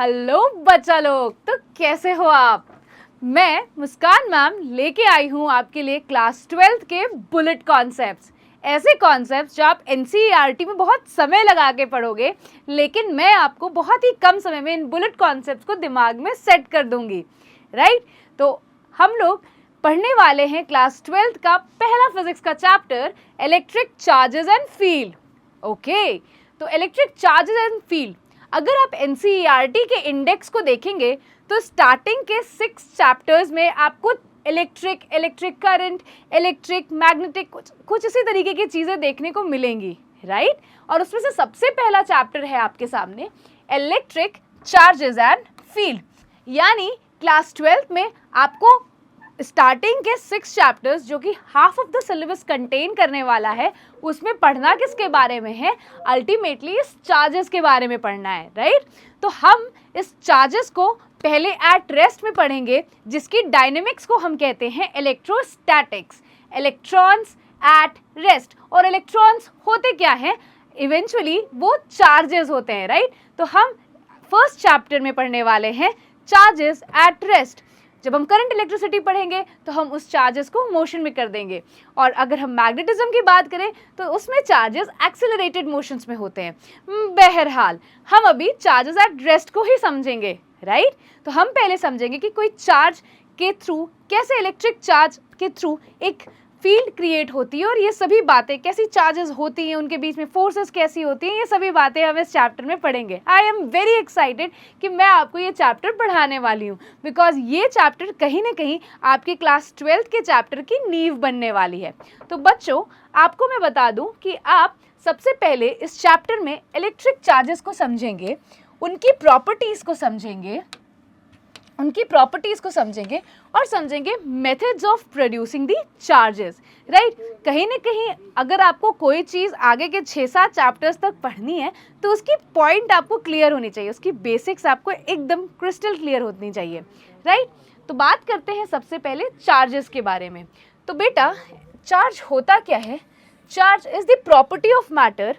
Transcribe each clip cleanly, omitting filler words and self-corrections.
Hello बच्चा लोग, तो कैसे हो आप। मैं मुस्कान मैम लेके आई हूँ आपके लिए क्लास 12th के बुलेट कॉन्सेप्ट्स। ऐसे कॉन्सेप्ट्स जो आप एनसीईआरटी में बहुत समय लगा के पढ़ोगे, लेकिन मैं आपको बहुत ही कम समय में इन बुलेट कॉन्सेप्ट्स को दिमाग में सेट कर दूंगी। राइट, तो हम लोग पढ़ने वाले हैं क्लास 12th का पहला फिजिक्स का chapter, electric charges and field. Okay, तो इलेक्ट्रिक चार्जेस एंड फील्ड, अगर आप एनसीईआरटी के इंडेक्स को देखेंगे तो स्टार्टिंग के 6 चैप्टर्स में आपको इलेक्ट्रिक करंट, इलेक्ट्रिक मैग्नेटिक कुछ इसी तरीके की चीज़ें देखने को मिलेंगी। राइट, और उसमें से सबसे पहला चैप्टर है आपके सामने इलेक्ट्रिक चार्जेस एंड फील्ड। यानी क्लास 12th में आपको स्टार्टिंग के 6 चैप्टर्स जो कि half of the syllabus contain करने वाला है, उसमें पढ़ना किसके बारे में है, अल्टीमेटली इस चार्जेस के बारे में पढ़ना है। राइट, तो हम इस चार्जेस को पहले एट रेस्ट में पढ़ेंगे, जिसकी डायनेमिक्स को हम कहते हैं इलेक्ट्रोस्टैटिक्स, इलेक्ट्रॉन्स एट रेस्ट। और इलेक्ट्रॉन्स होते क्या हैं, इवेंचुअली वो चार्जेस होते हैं। राइट, तो हम फर्स्ट चैप्टर में पढ़ने वाले हैं चार्जेस एट रेस्ट। जब हम करंट इलेक्ट्रिसिटी पढ़ेंगे तो हम उस चार्जेस को मोशन में कर देंगे, और अगर हम मैग्नेटिज्म की बात करें तो उसमें चार्जेस एक्सेलरेटेड मोशंस में होते हैं। बहरहाल हम अभी चार्जेस एट रेस्ट को ही समझेंगे। राइट, तो हम पहले समझेंगे कि कोई चार्ज के थ्रू कैसे, इलेक्ट्रिक चार्ज के थ्रू एक फील्ड क्रिएट होती है, और ये सभी बातें कैसी चार्जेस होती हैं, उनके बीच में फोर्सेस कैसी होती हैं, ये सभी बातें हम इस चैप्टर में पढ़ेंगे। आई एम वेरी एक्साइटेड कि मैं आपको ये चैप्टर पढ़ाने वाली हूँ, बिकॉज ये चैप्टर कहीं ना कहीं आपके क्लास 12th के चैप्टर की नींव बनने वाली है। तो बच्चों, आपको मैं बता दूँ कि आप सबसे पहले इस चैप्टर में इलेक्ट्रिक चार्जेस को समझेंगे, उनकी प्रॉपर्टीज़ को समझेंगे और समझेंगे methods of producing the charges. Right, कहीं ना कहीं अगर आपको कोई चीज़ आगे के 6-7 चैप्टर्स तक पढ़नी है तो उसकी पॉइंट आपको क्लियर होनी चाहिए, उसकी बेसिक्स आपको एकदम क्रिस्टल क्लियर होनी चाहिए। राइट, तो बात करते हैं सबसे पहले चार्जेस के बारे में। तो बेटा, चार्ज होता क्या है? Charge is the property of matter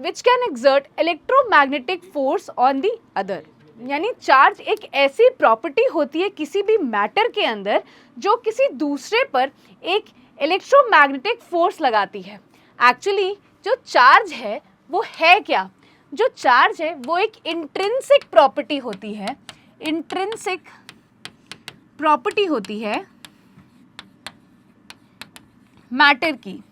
which can exert electromagnetic force on the other. यानी चार्ज एक ऐसी प्रॉपर्टी होती है किसी भी मैटर के अंदर जो किसी दूसरे पर एक इलेक्ट्रोमैग्नेटिक फोर्स लगाती है। एक्चुअली जो चार्ज है वो है क्या? जो चार्ज है वो एक इंट्रिंसिक प्रॉपर्टी होती है, इंट्रिंसिक प्रॉपर्टी होती है मैटर की।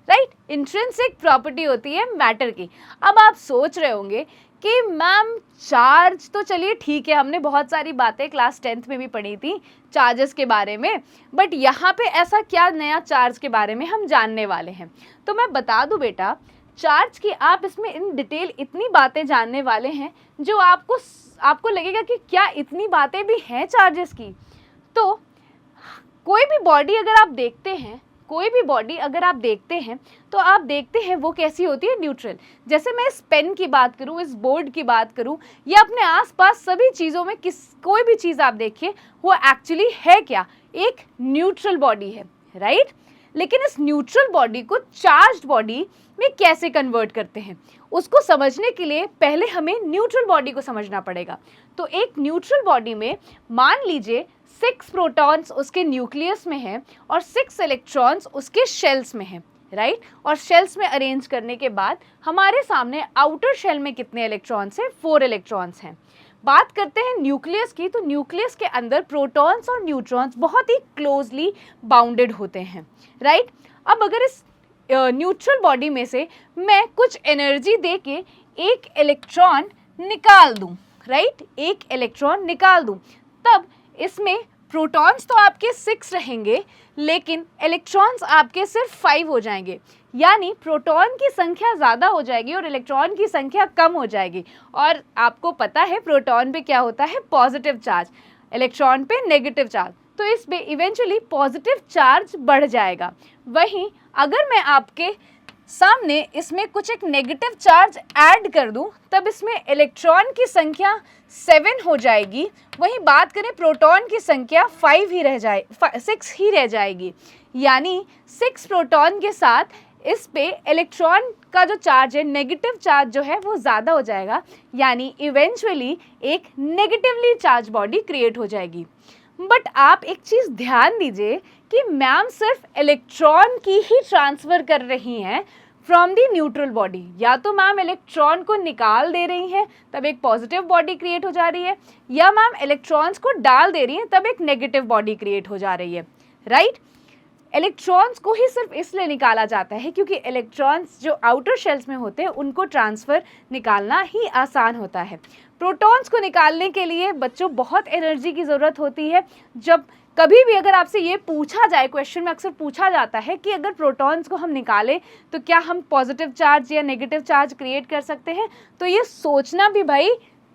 राइट, इंट्रिंसिक प्रॉपर्टी होती है मैटर की। अब आप सोच रहे होंगे कि मैम चार्ज तो चलिए ठीक है, हमने बहुत सारी बातें क्लास 10th में भी पढ़ी थी चार्जेस के बारे में, बट यहाँ पे ऐसा क्या नया चार्ज के बारे में हम जानने वाले हैं? तो मैं बता दूं बेटा, चार्ज की आप इसमें इन डिटेल इतनी बातें जानने वाले हैं जो आपको लगेगा कि क्या इतनी बातें भी हैं चार्जेस की। तो कोई भी बॉडी अगर आप देखते हैं तो आप देखते हैं वो कैसी होती है, न्यूट्रल। जैसे मैं इस पेन की बात करूं, इस बोर्ड की बात करूं, या अपने आसपास सभी चीज़ों में कोई भी चीज़ आप देखिए, वो एक्चुअली है क्या, एक न्यूट्रल बॉडी है। राइट, लेकिन इस न्यूट्रल बॉडी को चार्ज्ड बॉडी में कैसे कन्वर्ट करते हैं, उसको समझने के लिए पहले हमें न्यूट्रल बॉडी को समझना पड़ेगा। तो एक न्यूट्रल बॉडी में मान लीजिए 6 प्रोटॉन्स उसके न्यूक्लियस में हैं और 6 इलेक्ट्रॉन्स उसके शेल्स में हैं। राइट, और शेल्स में अरेंज करने के बाद हमारे सामने आउटर शेल में कितने इलेक्ट्रॉन्स हैं? 4 इलेक्ट्रॉन्स हैं। बात करते हैं न्यूक्लियस की, तो न्यूक्लियस के अंदर प्रोटॉन्स और न्यूट्रॉन्स बहुत ही क्लोजली बाउंडेड होते हैं। राइट, अब अगर इस न्यूट्रल बॉडी में से मैं कुछ एनर्जी दे के एक इलेक्ट्रॉन निकाल दूं, राइट, एक इलेक्ट्रॉन निकाल दूं, तब इसमें प्रोटॉन्स तो आपके 6 रहेंगे, लेकिन इलेक्ट्रॉन्स आपके सिर्फ 5 हो जाएंगे। यानी प्रोटॉन की संख्या ज़्यादा हो जाएगी और इलेक्ट्रॉन की संख्या कम हो जाएगी। और आपको पता है प्रोटॉन पे क्या होता है, पॉजिटिव चार्ज, इलेक्ट्रॉन पे नेगेटिव चार्ज, तो इस पे इवेंचुअली पॉजिटिव चार्ज बढ़ जाएगा। वहीं अगर मैं आपके सामने इसमें कुछ एक नेगेटिव चार्ज ऐड कर दूं, तब इसमें इलेक्ट्रॉन की संख्या 7 हो जाएगी। वहीं बात करें प्रोटॉन की संख्या 6 ही रह जाएगी। यानी 6 प्रोटॉन के साथ इस पे इलेक्ट्रॉन का जो चार्ज है, नेगेटिव चार्ज जो है वो ज़्यादा हो जाएगा, यानी इवेंचुअली एक नेगेटिवली चार्ज बॉडी क्रिएट हो जाएगी। बट आप एक चीज़ ध्यान दीजिए कि मैम सिर्फ इलेक्ट्रॉन की ही ट्रांसफ़र कर रही हैं फ्रॉम दी न्यूट्रल बॉडी। या तो मैम इलेक्ट्रॉन को निकाल दे रही हैं तब एक पॉजिटिव बॉडी क्रिएट हो जा रही है, या मैम इलेक्ट्रॉन्स को डाल दे रही हैं तब एक नेगेटिव बॉडी क्रिएट हो जा रही है, राइट। इलेक्ट्रॉन्स को ही सिर्फ इसलिए निकाला जाता है क्योंकि इलेक्ट्रॉन्स जो आउटर शेल्स में होते हैं उनको ट्रांसफ़र निकालना ही आसान होता है। प्रोटॉन्स को निकालने के लिए बच्चों बहुत एनर्जी की ज़रूरत होती है। जब कभी भी अगर आपसे ये पूछा जाए, क्वेश्चन में अक्सर पूछा जाता है कि अगर प्रोटॉन्स को हम निकालें तो क्या हम पॉजिटिव चार्ज या नेगेटिव चार्ज क्रिएट कर सकते हैं, तो ये सोचना भी भाई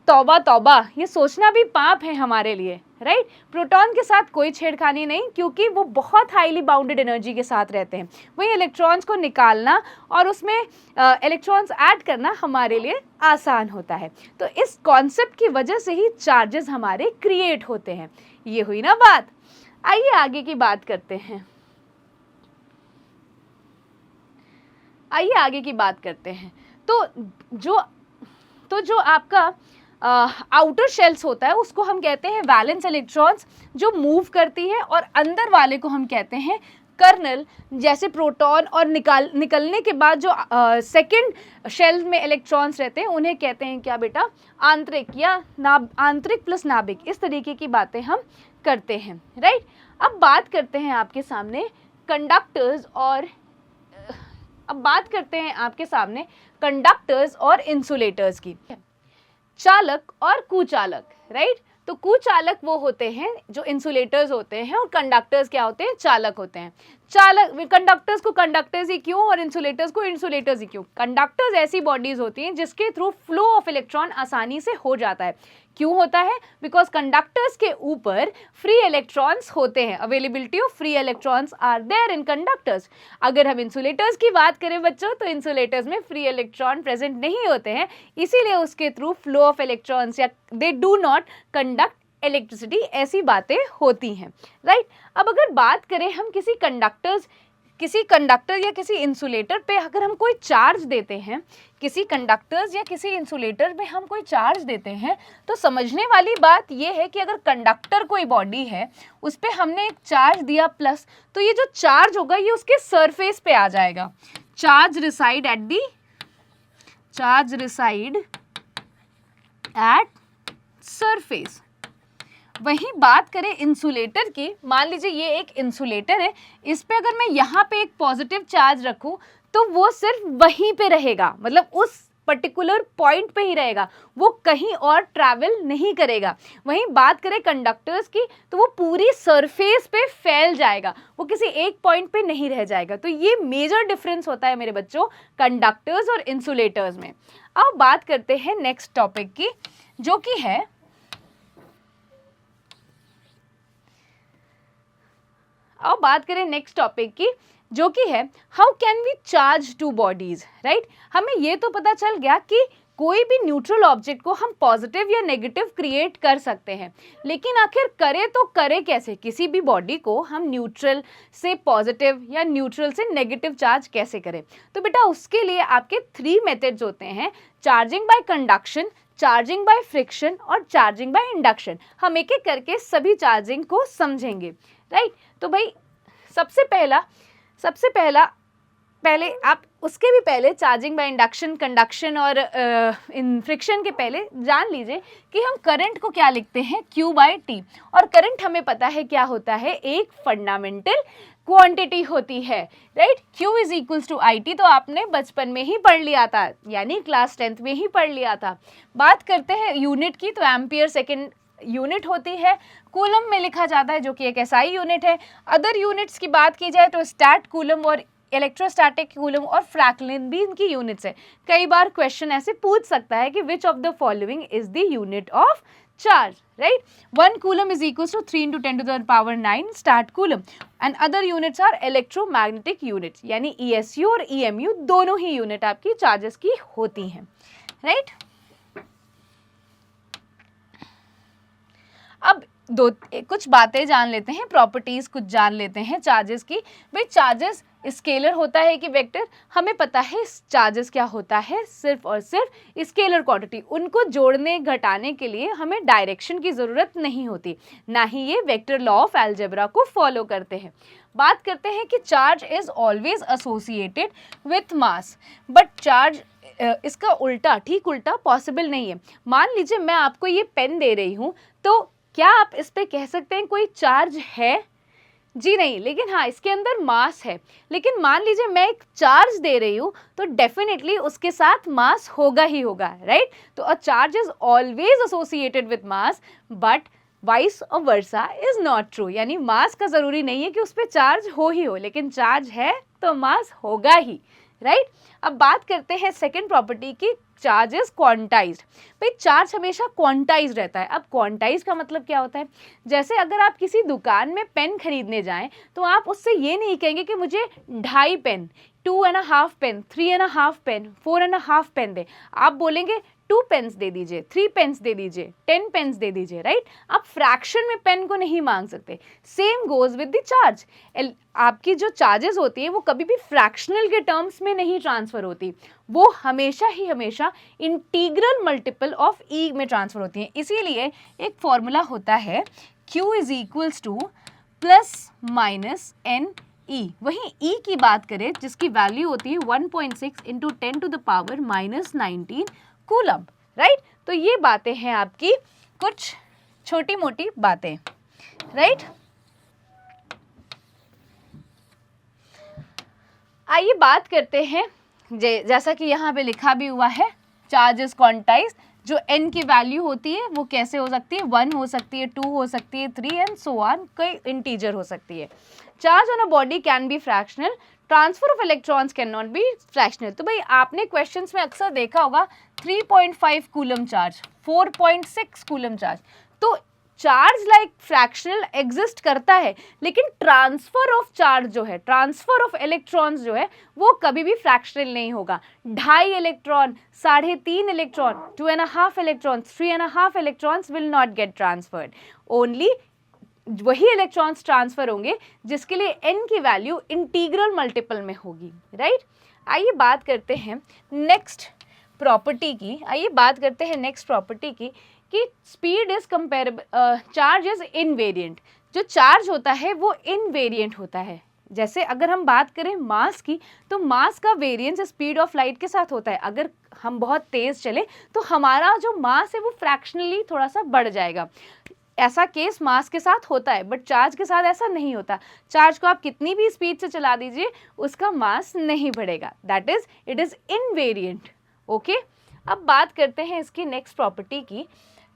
तौबा तौबा, ये सोचना भी पाप है हमारे लिए, राइट। प्रोटॉन के साथ कोई छेड़खानी नहीं क्योंकि वो बहुत हाईली बाउंडेड एनर्जी के साथ रहते हैं। वहीं इलेक्ट्रॉन्स को निकालना और उसमें इलेक्ट्रॉन्स ऐड करना हमारे लिए आसान होता है। तो इस कॉन्सेप्ट की वजह से ही चार्जेस हमारे क्रिएट होते हैं। ये हुई ना बात। आइए आगे की बात करते हैं। तो जो आपका आउटर शेल्स होता है उसको हम कहते हैं वैलेंस इलेक्ट्रॉन्स, जो मूव करती है, और अंदर वाले को हम कहते हैं कर्नल। जैसे प्रोटॉन और निकलने के बाद जो सेकंड शेल में इलेक्ट्रॉन्स रहते हैं उन्हें कहते हैं क्या बेटा, आंतरिक या आंतरिक प्लस नाभिक। इस तरीके की बातें हम करते हैं, राइट। अब बात करते हैं आपके सामने कंडक्टर्स और इंसुलेटर्स की। चालक और कुचालक, राइट। तो कुचालक वो होते हैं जो इंसुलेटर्स होते हैं और कंडक्टर्स क्या होते हैं, चालक होते हैं। कंडक्टर्स को कंडक्टर्स ही क्यों और इंसुलेटर्स को इंसुलेटर्स ही क्यों? कंडक्टर्स ऐसी बॉडीज होती हैं जिसके थ्रू फ्लो ऑफ इलेक्ट्रॉन आसानी से हो जाता है। क्यों होता है? बिकॉज कंडक्टर्स के ऊपर फ्री इलेक्ट्रॉन्स होते हैं। Availability of free electrons are there in conductors. अगर हम इंसुलेटर्स की बात करें बच्चों, तो इंसुलेटर्स में फ्री इलेक्ट्रॉन प्रेजेंट नहीं होते हैं, इसीलिए उसके थ्रू फ्लो ऑफ इलेक्ट्रॉन्स या they do not conduct electricity, ऐसी बातें होती हैं, राइट। अब अगर बात करें हम किसी कंडक्टर या किसी इंसुलेटर पे अगर हम कोई चार्ज देते हैं, किसी कंडक्टर्स या किसी इंसुलेटर में हम कोई चार्ज देते हैं, तो समझने वाली बात यह है कि अगर कंडक्टर कोई बॉडी है उस पर हमने एक चार्ज दिया प्लस, तो ये जो चार्ज होगा ये उसके सरफेस पे आ जाएगा। Charge reside at surface. वही बात करें इंसुलेटर की, मान लीजिए ये एक इंसुलेटर है, इस पे अगर मैं यहाँ पे एक पॉजिटिव चार्ज रखूँ तो वो सिर्फ वहीं पे रहेगा, मतलब उस पर्टिकुलर पॉइंट पे ही रहेगा, वो कहीं और ट्रैवल नहीं करेगा। वहीं बात करें कंडक्टर्स की, तो वो पूरी सरफेस पे फैल जाएगा, वो किसी एक पॉइंट पे नहीं रह जाएगा। तो ये मेजर डिफरेंस होता है मेरे बच्चों कंडक्टर्स और इंसुलेटर्स में। अब बात करते हैं नेक्स्ट टॉपिक की, जो कि है how can we charge two bodies, right. हमें ये तो पता चल गया कि कोई भी न्यूट्रल ऑब्जेक्ट को हम पॉजिटिव या नेगेटिव क्रिएट कर सकते हैं, लेकिन आखिर करें तो करें कैसे? किसी भी बॉडी को हम न्यूट्रल से पॉजिटिव या न्यूट्रल से नेगेटिव चार्ज कैसे करें? तो बेटा उसके लिए आपके 3 मेथड्स होते हैं, charging by conduction, charging by friction और चार्जिंग बाय इंडक्शन। हम एक एक करके सभी चार्जिंग को समझेंगे, राइट। तो भाई सबसे पहला पहले आप उसके भी पहले चार्जिंग बाय इंडक्शन, कंडक्शन और इन फ्रिक्शन के पहले जान लीजिए कि हम करंट को क्या लिखते हैं, Q बाय T। और करंट हमें पता है क्या होता है, एक फंडामेंटल क्वांटिटी होती है, right. Q is equals to IT, तो आपने बचपन में ही पढ़ लिया था, यानी क्लास 10th में ही पढ़ लिया था। बात करते हैं यूनिट की, तो एम्पियर सेकेंड यूनिट होती है, कूलम में लिखा जाता है जो कि एक SI यूनिट है। अदर यूनिट्स की बात की जाए तो स्टैट कूलम और इलेक्ट्रोस्टैटिक कूलम और फ्रैक्लिन भी इनकी यूनिट्स है। कई बार क्वेश्चन ऐसे पूछ सकता है कि which of the following is the unit of charge, right. 1 coulomb is equals to 3 × 10⁻⁹ stat coulomb and other units are electromagnetic units, यानी ESU और EMU दोनों ही यूनिट आपकी चार्जेस की होती हैं, राइट। अब कुछ बातें जान लेते हैं, प्रॉपर्टीज कुछ जान लेते हैं चार्जेस की। भाई चार्जेस स्केलर होता है कि वेक्टर, हमें पता है चार्जेस क्या होता है, सिर्फ और सिर्फ स्केलर क्वांटिटी। उनको जोड़ने घटाने के लिए हमें डायरेक्शन की ज़रूरत नहीं होती, ना ही ये वेक्टर लॉ ऑफ अलजेब्रा को फॉलो करते हैं। बात करते हैं कि charge is always associated with mass, but charge इसका उल्टा, ठीक उल्टा पॉसिबल नहीं है। मान लीजिए मैं आपको ये पेन दे रही हूँ, तो क्या आप इस पे कह सकते हैं कोई चार्ज है? जी नहीं, लेकिन हाँ इसके अंदर मास है। लेकिन मान लीजिए मैं एक चार्ज दे रही हूँ, तो डेफिनेटली उसके साथ मास होगा ही होगा, राइट? तो a charge is always associated with mass, but vice और वर्सा इज नॉट ट्रू। यानी मास का ज़रूरी नहीं है कि उस पर चार्ज हो ही हो, लेकिन चार्ज है तो मास होगा ही, राइट? अब बात करते हैं सेकेंड प्रॉपर्टी की, चार्ज इज क्वांटाइज्ड। भाई चार्ज हमेशा क्वांटाइज रहता है। अब क्वांटाइज का मतलब क्या होता है? जैसे अगर आप किसी दुकान में पेन खरीदने जाएं, तो आप उससे ये नहीं कहेंगे कि मुझे 2.5 पेन, 2.5 पेन, 3.5 पेन, 4.5 पेन दे। आप बोलेंगे 2 पेन्स दे दीजिए, 3 पेन्स दे दीजिए, 10 पेन्स दे दीजिए, राइट? आप फ्रैक्शन में पेन को नहीं मांग सकते। Same goes with the charge. आपकी जो चार्जेस होती है वो कभी भी फ्रैक्शनल के टर्म्स में नहीं ट्रांसफर होती, वो हमेशा ही हमेशा इंटीग्रल मल्टीपल ऑफ ई में ट्रांसफर होती है। इसीलिए एक फॉर्मूला होता है Q is equals to plus minus n e. वहीं ई की बात करें जिसकी वैल्यू होती है 1.6 into 10 to the power -19 coulomb, right? तो ये बातें हैं आपकी कुछ छोटी मोटी बातें, राइट? आइए बात करते हैं, जैसा कि यहाँ पे लिखा भी हुआ है, चार्ज इज क्वांटाइज्ड। जो n की वैल्यू होती है वो कैसे हो सकती है? 1 हो सकती है, 2 हो सकती है, 3 एंड सो ऑन, कोई इंटीजर हो सकती है। Charge on a body can be fractional, transfer of electrons can not be fractional. तो भाई आपने क्वेश्चंस में अक्सर देखा होगा 3.5 कूलम चार्ज, 4.6 कूलम चार्ज। तो चार्ज लाइक फ्रैक्शनल एग्जिस्ट करता है, लेकिन ट्रांसफर ऑफ चार्ज जो है, ट्रांसफर ऑफ इलेक्ट्रॉन्स जो है, वो कभी भी फ्रैक्शनल नहीं होगा। 2.5 electron, 3.5 electron, 2.5 electron, 3.5 electrons will not get transferred. Only वही इलेक्ट्रॉन्स ट्रांसफर होंगे जिसके लिए n की वैल्यू इंटीग्रल मल्टीपल में होगी, राइट? आइए बात करते हैं नेक्स्ट प्रॉपर्टी की। कि speed is comparable, charge is invariant. जो चार्ज होता है वो इनवेरिएंट होता है। जैसे अगर हम बात करें मास की, तो मास का वेरिएंस स्पीड ऑफ लाइट के साथ होता है। अगर हम बहुत तेज चले तो हमारा जो मास है वो फ्रैक्शनली थोड़ा सा बढ़ जाएगा। ऐसा केस मास के साथ होता है, बट चार्ज के साथ ऐसा नहीं होता। चार्ज को आप कितनी भी स्पीड से चला दीजिए, उसका मास नहीं बढ़ेगा। That is, it is invariant, okay? अब बात करते हैं इसकी नेक्स्ट प्रॉपर्टी की,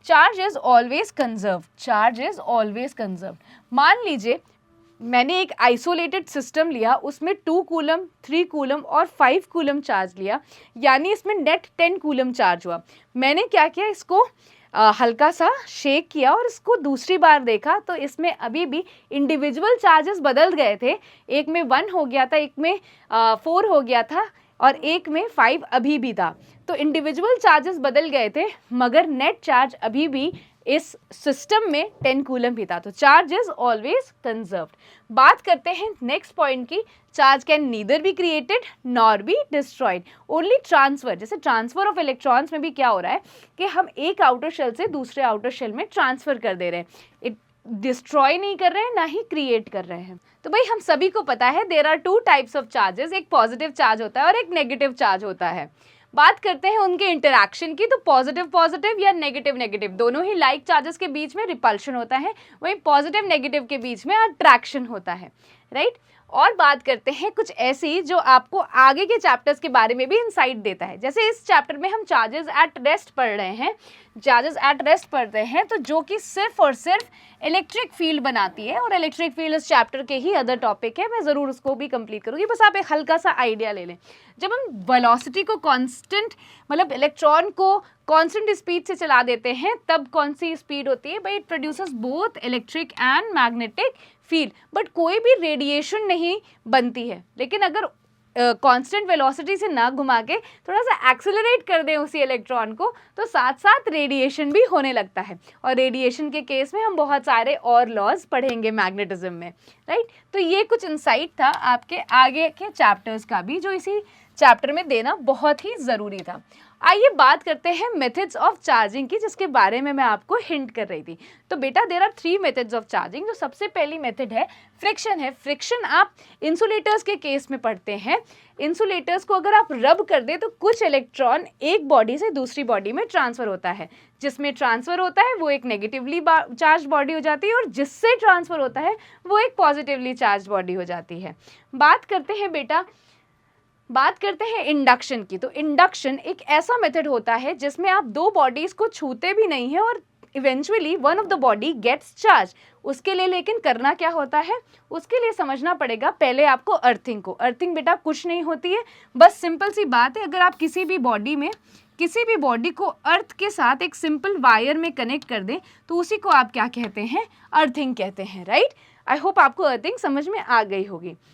charge is always conserve. Charge is always conserve. मान लीजिए मैंने एक आइसोलेटेड सिस्टम लिया, उसमें 2 कूलम, 3 कूलम और 5 कूलम चार्ज लिया, यानी इसमें नेट 10 कूलम चार्ज हुआ। मैंने क्या किया, इसको हल्का सा शेक किया और इसको दूसरी बार देखा, तो इसमें अभी भी इंडिविजुअल चार्जेस बदल गए थे। एक में 1 हो गया था, एक में 4 हो गया था और एक में 5 अभी भी था। तो इंडिविजुअल चार्जेस बदल गए थे, मगर नेट चार्ज अभी भी इस सिस्टम में 10 कूलम ही था। तो चार्ज इज ऑलवेज कंजर्व्ड। बात करते हैं नेक्स्ट पॉइंट की, charge can neither be created nor be destroyed, only transfer. जैसे ट्रांसफर ऑफ इलेक्ट्रॉन्स में भी क्या हो रहा है कि हम एक आउटर शेल से दूसरे आउटर शेल में ट्रांसफर कर दे रहे हैं, इट डिस्ट्रॉय नहीं कर रहे हैं, ना ही क्रिएट कर रहे हैं। तो भाई हम सभी को पता है there are 2 types of charges, एक पॉजिटिव चार्ज होता है और एक नेगेटिव चार्ज होता है। बात करते हैं उनके इंटरैक्शन की, तो पॉजिटिव पॉजिटिव या नेगेटिव नेगेटिव, दोनों ही लाइक चार्जेस के बीच में रिपल्शन होता है, वहीं पॉजिटिव नेगेटिव के बीच में अट्रैक्शन होता है, राइट? और बात करते हैं कुछ ऐसी जो आपको आगे के चैप्टर्स के बारे में भी इंसाइट देता है। जैसे इस चैप्टर में हम चार्जेस एट रेस्ट पढ़ रहे हैं, तो जो कि सिर्फ और सिर्फ इलेक्ट्रिक फील्ड बनाती है, और इलेक्ट्रिक फील्ड इस चैप्टर के ही अदर टॉपिक है, मैं ज़रूर उसको भी कंप्लीट करूँगी, बस आप एक हल्का सा आइडिया ले लें। जब हम वेलोसिटी को कांस्टेंट, मतलब इलेक्ट्रॉन को कांस्टेंट स्पीड से चला देते हैं, तब कौन सी स्पीड होती है भाई? It produces both electric and magnetic field, but कोई भी रेडिएशन नहीं बनती है। लेकिन अगर कांस्टेंट वेलोसिटी से ना घुमा के थोड़ा सा एक्सेलरेट कर दें उसी इलेक्ट्रॉन को, तो साथ साथ रेडिएशन भी होने लगता है। और रेडिएशन के केस में हम बहुत सारे और लॉज पढ़ेंगे मैग्नेटिज्म में, राइट। तो ये कुछ इंसाइट था आपके आगे के चैप्टर्स का भी, जो इसी चैप्टर में देना बहुत ही ज़रूरी था। आइए बात करते हैं मेथड्स ऑफ चार्जिंग की, जिसके बारे में मैं आपको हिंट कर रही थी। तो बेटा there are 3 methods of charging. जो सबसे पहली मेथड है फ्रिक्शन है। फ्रिक्शन आप इंसुलेटर्स के केस में पढ़ते हैं। इंसुलेटर्स को अगर आप रब कर दें तो कुछ इलेक्ट्रॉन एक बॉडी से दूसरी बॉडी में ट्रांसफ़र होता है। जिसमें ट्रांसफ़र होता है वो एक नेगेटिवली चार्ज बॉडी हो जाती है, और जिससे ट्रांसफ़र होता है वो एक पॉजिटिवली चार्ज बॉडी हो जाती है। बात करते हैं इंडक्शन की। तो इंडक्शन एक ऐसा मेथड होता है जिसमें आप दो बॉडीज़ को छूते भी नहीं हैं और eventually one of the body gets charge. उसके लिए लेकिन करना क्या होता है, उसके लिए समझना पड़ेगा पहले आपको अर्थिंग को। अर्थिंग बेटा कुछ नहीं होती है, बस सिंपल सी बात है, अगर आप किसी भी बॉडी को अर्थ के साथ एक सिंपल वायर में कनेक्ट कर दें तो उसी को आप क्या कहते हैं, अर्थिंग कहते हैं, राइट। आई होप आपको अर्थिंग समझ में आ गई होगी।